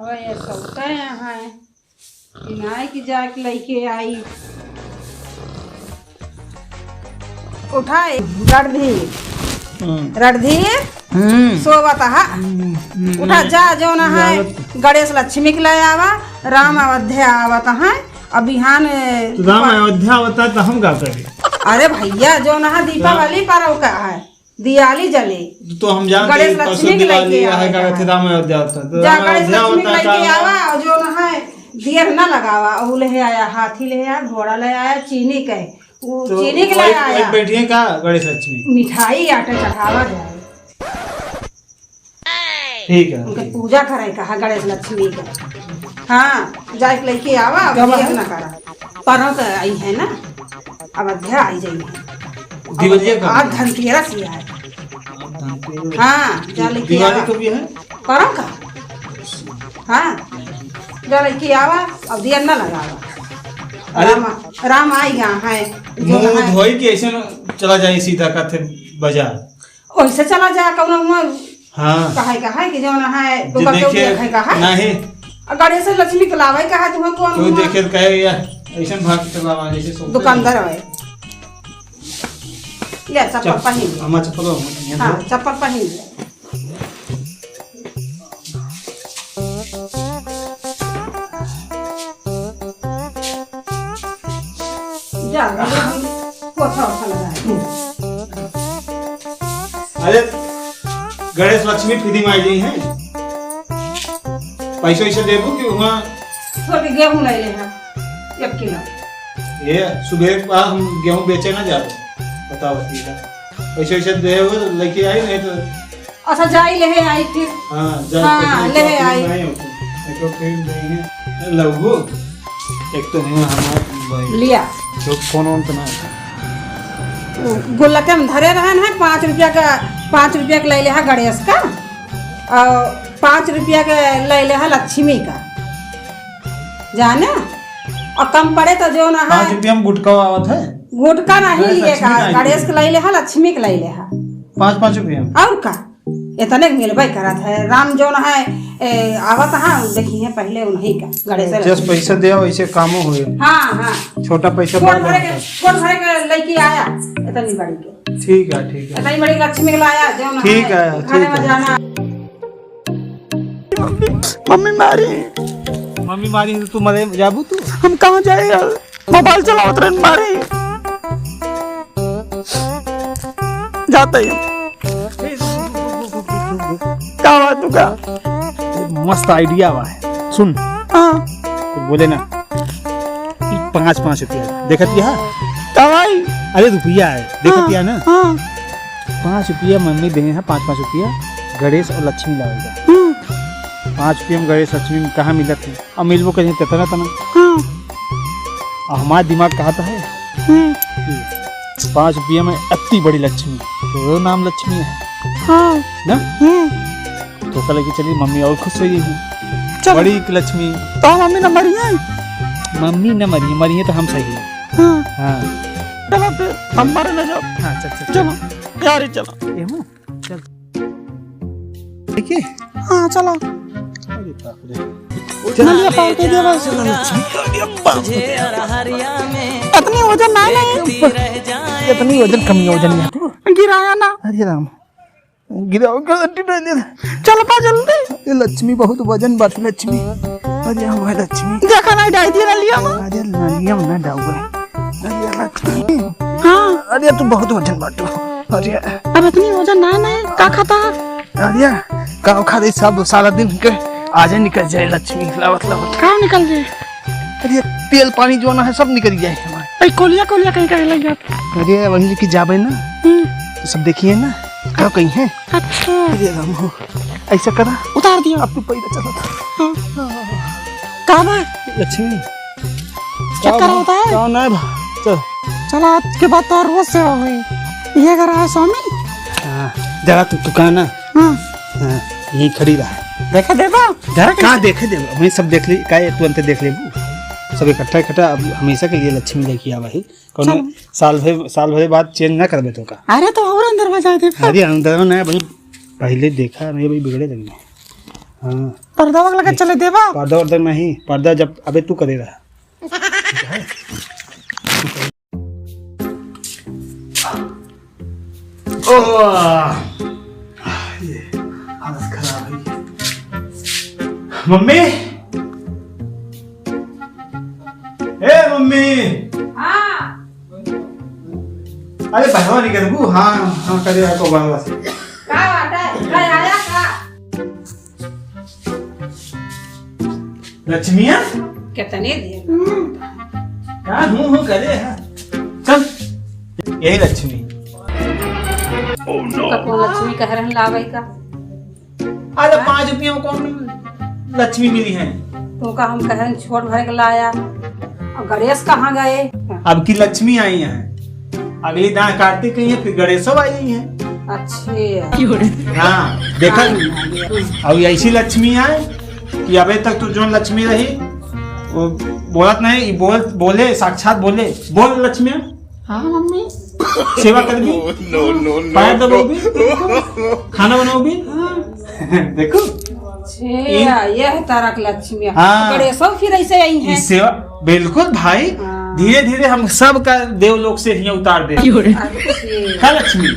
और ये सौता यहाँ है किनाए की जाके लेके आई उठाए रणधीर सोवत हा उठा जा जो ना है गणेश लक्ष्मी के ले आवा राम अयोध्या आवत है अब बिहान राम अयोध्या आवता तो हम का करें। अरे भैया जो ना दीपावली पर्व का है दिवाली जले तो हम जानते गणेश लक्ष्मी के लेके है राम अयोध्या होता तो जा गणेश लक्ष्मी के लेके आवा और जो ना है देर न लगावा उ ले आया हाथी ले आया घोड़ा ले आया चीनी के वो तो चीनी के ले आया बैठिए का गणेश लक्ष्मी मिठाई आटे चढ़ावा जाए ठीक है उनके पूजा करे कहा गणेश लक्ष्मी का हाँ जाके लेके आवा देर न करा पर्व तो आई है ना अयोध्या आई जाइए दिवाली का आज धनतेरस ही है हाँ जा लेके दिवाली आवा को भी है पर्व का हाँ जा लेके आवा अब देर न लगावा राम आई यहाँ है मुंह धोई के ऐसे चला जाए सीधा का थे बाजार वैसे चला जा कौन हाँ कहे कि जो ना है तो जो देखिए कहा नहीं गणेश लक्ष्मी के लावे कहा तुम्हें कौन तो देखे कहे या ऐसा भाग चला जैसे सोचते दुकानदार है ले चप्पल पहन हमारा चप्पल हाँ चप्पल पहन ले जा पोछा लगा अरे गणेश लक्ष्मी फ्री में आई गई हैं पैसा वैसा देबो कि वहाँ थोड़ी गेहूं ले ले 1 किलो ये सुबह के बाद हम गेहूं बेचे ना जाओ बताओ पैसा वैसा देबो लेके आई नहीं तो अच्छा जाई ले आई फिर हाँ जा हाँ, ले आई तो फिर नहीं लगो एक तो है हमारा लिया जो फोन ऑन तो ना गुल्लके में धरे रहन है 5 रुपया का ले ले है गणेश का और 5 रुपया का ले ले है लक्ष्मी का जाने और कम पड़े तो जो ना है 5 रुपया में गुटका आवत है गुटका नहीं लिए का गणेश के ले ले है लक्ष्मी के ले ले है 5 रुपया और का इतने मिलबे करत है राम जो ना है आवत हाँ देखिए पहले उन्हीं का गणेश जस पैसा दे वैसे कामो होए हाँ हाँ छोटा पैसा कौन भरे के लेके आया इतनी बड़ी के ठीक है इतनी बड़ी लक्ष्मी के लाया जो ना ठीक है, खाने ठीक में है। जाना मम्मी मारी तू मरे जाबू तू हम कहाँ जाए यार मोबाइल चलाओ तुरंत मारे जाते ही क्या बात तू का मस्त आइडिया बा सुन हाँ तो बोले ना 5 रुपया देखत है क्या भाई अरे रुपया है देखत है ना हाँ 5 रुपया मम्मी दे हैं 5 रुपया गणेश और लक्ष्मी लाएगा 5 रुपया में गणेश लक्ष्मी में कहाँ मिलत है और मिलबो कहीं तना हाँ और हमारा दिमाग कहा था है 5 रुपया में इतनी बड़ी लक्ष्मी तो नाम लक्ष्मी है हाँ ना तो कल की चलिए मम्मी और खुश हुई है चल बड़ी लक्ष्मी तो मम्मी न मरी है मम्मी न मरी है तो हम सही है हाँ हाँ चलो फिर हम मरे न जाओ हाँ चल चलो यार चलो चल देखिए हाँ चलो अरे बाप रे नलिया पार के दिया बस इतनी वजन ना ले इतनी वजन कमी वजन नहीं तो गिराया ना अरे राम गिराओ चल पा जल्दी ये लक्ष्मी बहुत वजन बात लक्ष्मी अरे हमारी लक्ष्मी देखा ना डाई दिया लिया अरे नालिया में ना डाऊंगा अरे लक्ष्मी हाँ अरे तू बहुत वजन बाटो अरे अब इतनी वजन ना नहीं का खाता अरे गाँव खा दे सब सारा दिन के आज निकल जाए लक्ष्मी लावत कहाँ निकल गए अरे तेल पानी जो ना है सब निकल जाए हमारे कोलिया कहीं कहीं लग जाता अरे वहीं की जाबे ना तो सब देखिए ना कहाँ कहीं है अच्छा अरे राम हो ऐसा करा उतार दिया अब तू पैदा चला था कहाँ भाई लक्ष्मी चक्कर होता है कौन है चल चलो आज के बाद तो रोज सेवा हुई ये कर रहा है स्वामी हाँ जरा तू दुकान ना हाँ यही खड़ी रहा देखा देवा जरा कहाँ देखे दे हमें सब देख ली का तू अंत देख ले सब इकट्ठा अब हमेशा के लिए लक्ष्मी लेके आवा ही कौन साल भर बाद चेंज ना करबे तो का अरे तो और अंदर में जाए थे अरे अंदर ना भाई पहले देखा नहीं भाई बिगड़े लगे हाँ पर्दा वगैरह के चले देवा पर्दा वर्दा नहीं, पर्दा जब अबे तू करे रहा। ये हालत खराब है। मम्मी, ए मम्मी, हाँ अरे बहवा नहीं कर बू। हाँ हाँ करे को बहवा से का बात है, काय आया का लक्ष्मिया कितने देर क्या हूँ करे है। चल यही लक्ष्मी। का कौन लक्ष्मी कह रहे हैं लावे का? अरे 5 रुपया में कौन लक्ष्मी मिली है? तुमका हम कह रहे हैं छोट भर के लाया और गणेश कहाँ गए? अब की लक्ष्मी आई है, अगली दान कार्तिक गई है, फिर गणेशो आई है। अच्छे हाँ देखा, अब ऐसी लक्ष्मी है कि अबे तक तो जो लक्ष्मी रही वो बोलत नहीं, बोले साक्षात बोले, बोल लक्ष्मी। हाँ मम्मी सेवा कर भी, पैर दबोगी, खाना बनाओगी। देखो ये है तारक लक्ष्मी। हाँ। गणेशो फिर ऐसे आई हैं। इस सेवा बिल्कुल भाई, हाँ। धीरे धीरे हम सब का देवलोक से ही उतार दे। अच्छे। क्या लक्ष्मी?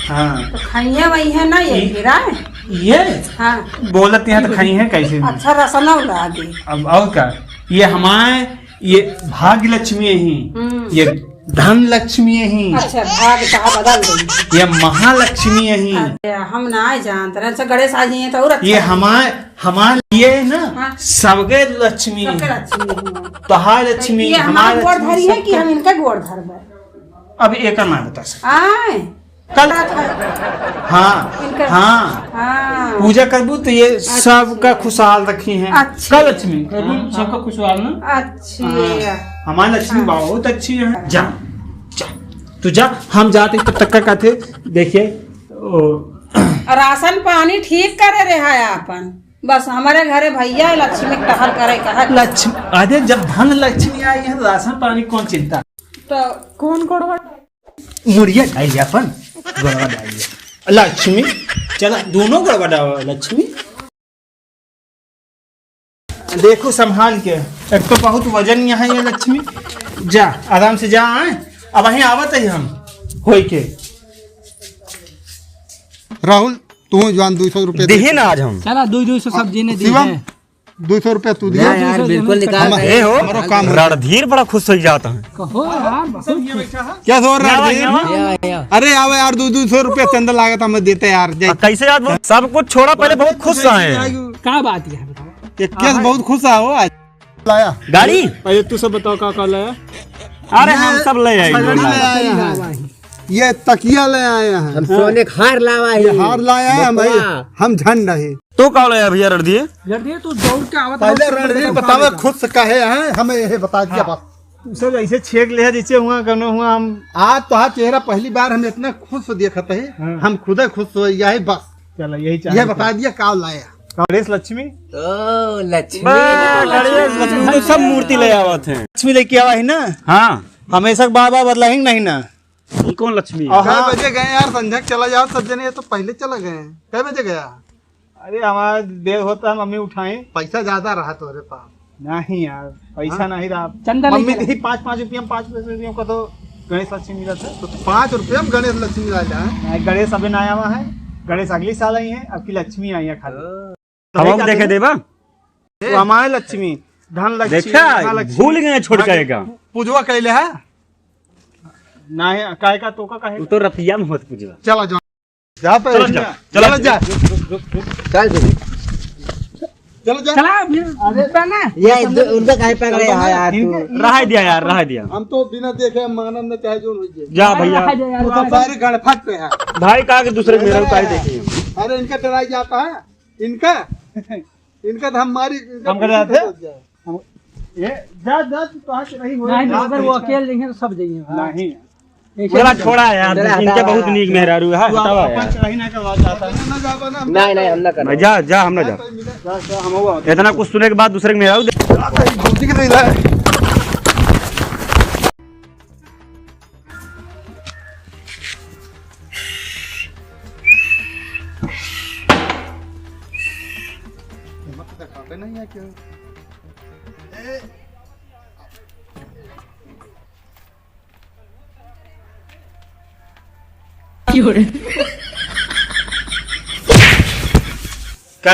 हाँ तो खाइया वही है ना ये फिर आए? ये हाँ बोलत यहाँ तो खाई है कैसे? अच्छा रसना उड़ा दे। अब और क्या, ये हमारे ये भाग्य लक्ष्मी ही, ये धन लक्ष्मी ही, अच्छा भाग कहा बदल दे। ये महालक्ष्मी ही। हम ना जानते रहे। अच्छा गणेश आ जाइए तो और अच्छा। ये हमारे लिए ना हाँ। सबके लक्ष्मी सबके है। लक्ष्मी है। तोहार लक्ष्मी, ये हमारा गोड़ लक्ष्मी, धरी है कि सबका- हम इनका गोड़ धरबे? अब एक मैं बता सकता आए कल। हाँ इनका- हाँ हाँ पूजा करबू तो ये सबका खुशहाल रखी है। अच्छा। कल लक्ष्मी करबू सबका खुशहाल ना। अच्छे। हमारी लक्ष्मी बहुत अच्छी है। जा जा तू जा, हम जाते तब तक का थे। देखिए राशन पानी ठीक करे रहे है अपन, बस हमारे घरे भैया लक्ष्मी टहल करे कहा। लक्ष्मी अरे जब धन लक्ष्मी आई है तो राशन पानी कौन चिंता। तो कौन गोड़वा मुड़िया डालिए अपन, गड़बड़ डालिए लक्ष्मी। चला दोनों गड़बड़ डालो लक्ष्मी। देखो संभाल के, एक तो बहुत वजन यहाँ है लक्ष्मी। जा आराम से जा। आए अब वहीं आवत है हम होई के। राहुल तू जवान 200 रुपये दिहे ना आज हम। चला 200 सब्जी ने दी शिवम 200 रुपये तू दिया। यार बिल्कुल निकाल ए हो काम रणधीर बड़ा खुश हो जाता है। कहो यार क्या हो रहा है? अरे आओ यार 200 रुपये चंदा लागत हमें देते यार। कैसे याद वो सब कुछ छोड़ा, पहले बहुत खुश आए। का बात है बताओ। केस बहुत खुश हो आज लाया। गाड़ी पहले तू सब बताओ क्या लाया। अरे हम सब ले सगड़ी ले आएंगे। आए हैं, ये तकिया ले आए हैं, सोने खार लावा ये हार लाया है भाई, हम झंड रहे। तू कौन लाया भैया रणधीर? जल्दी तू दौड़ के आवत पहले रणधीर बतावे खुश कहे हैं, हमें यही बता दिया बस। सब ऐसे छेक ले जैसे हुआ करना हुआ। हम आज तो चेहरा पहली बार हम इतना खुश देखत है, हम खुद खुश हो यही बस। चला यही ये चाहिए। बता दिया का लाया। गणेश लक्ष्मी लक्ष्मी तो सब मूर्ति ले आवत है। लक्ष्मी लेके आवा है ना, हाँ हमेशा बाबा बदला ही नहीं ना। ये कौन लक्ष्मी है? और कै हाँ, बजे गए यार? संध्या चला जाओ सब जने, ये तो पहले चला गए। कै बजे गया? अरे हमारा देर होता है, मम्मी उठाए पैसा ज्यादा रहा तुम्हारे पास। नहीं यार, पैसा नहीं रहा। चंदा मम्मी लेके दी 5-5 रुपया 5 रुपया का तो गणेश लक्ष्मी मिला था। तो 5 रुपये में गणेश लक्ष्मी लाया है। गणेश अभी नया हुआ है, गणेश अगली साल आई है, अब की लक्ष्मी आई है खाली। हम देखे देवा तो हमारे लक्ष्मी धन लक्ष्मी देखा, महालक्ष्मी। भूल गए छोड़ के का। पूजवा कैले है। नहीं काय का तो का कहे। तू तो रतिया में मत पूछवा। चला जाओ जा पे चलो जा, चलो जा चल चलो जा। चला रुपया ना उनका काहे पे गए यार तू? रहा दिया यार, रहा दिया। हम तो बिना देखे मानव ने चाहे जो हो जा भैया जाए सारे गणफट पे है। भाई कहा कि दूसरे मेरा काहे देखिए। अरे इनका डराई जाता है, इनका इनका तो हमारी हम कर रहे थे। ये जा जा तू कहां से नहीं हो। नहीं अगर वो अकेले देंगे तो सब देंगे नहीं चला छोड़ा यार, इनके बहुत नीक मेहरारू है। तू हटावा अपन यार। चढ़ाई ना करवा चाहता है। ना जाबा ना नहीं हम ना करना। जा जा हम ना जा। हम हुआ इतना कुछ सुने के बाद दूसरे के मेहरारू भौतिक नहीं लाए। का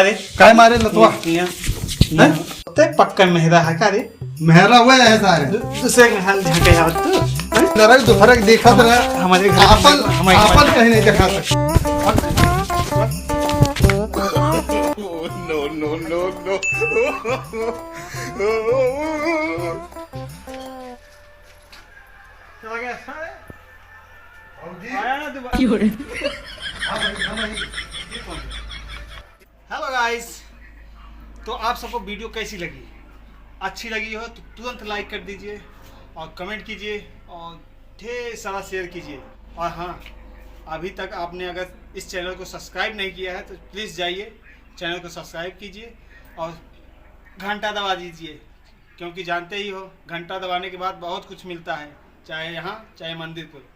रे काय मारे लतवा हैं? ते पक्का मेहरा है का रे मेहरा हुआ है सारे दूसरे के हाल झाके यार तू हैं? जरा तो फर्क देखा रहा हमारे घर आपन कहीं नहीं दिखा सकते हेलो गाइस, तो आप सबको वीडियो कैसी लगी? अच्छी लगी हो तो तुरंत लाइक कर दीजिए और कमेंट कीजिए और ढेर सारा शेयर कीजिए। और हाँ, अभी तक आपने अगर इस चैनल को सब्सक्राइब नहीं किया है तो प्लीज़ जाइए चैनल को सब्सक्राइब कीजिए और घंटा दबा दीजिए, क्योंकि जानते ही हो घंटा दबाने के बाद बहुत कुछ मिलता है, चाहे यहाँ चाहे मंदिर पर।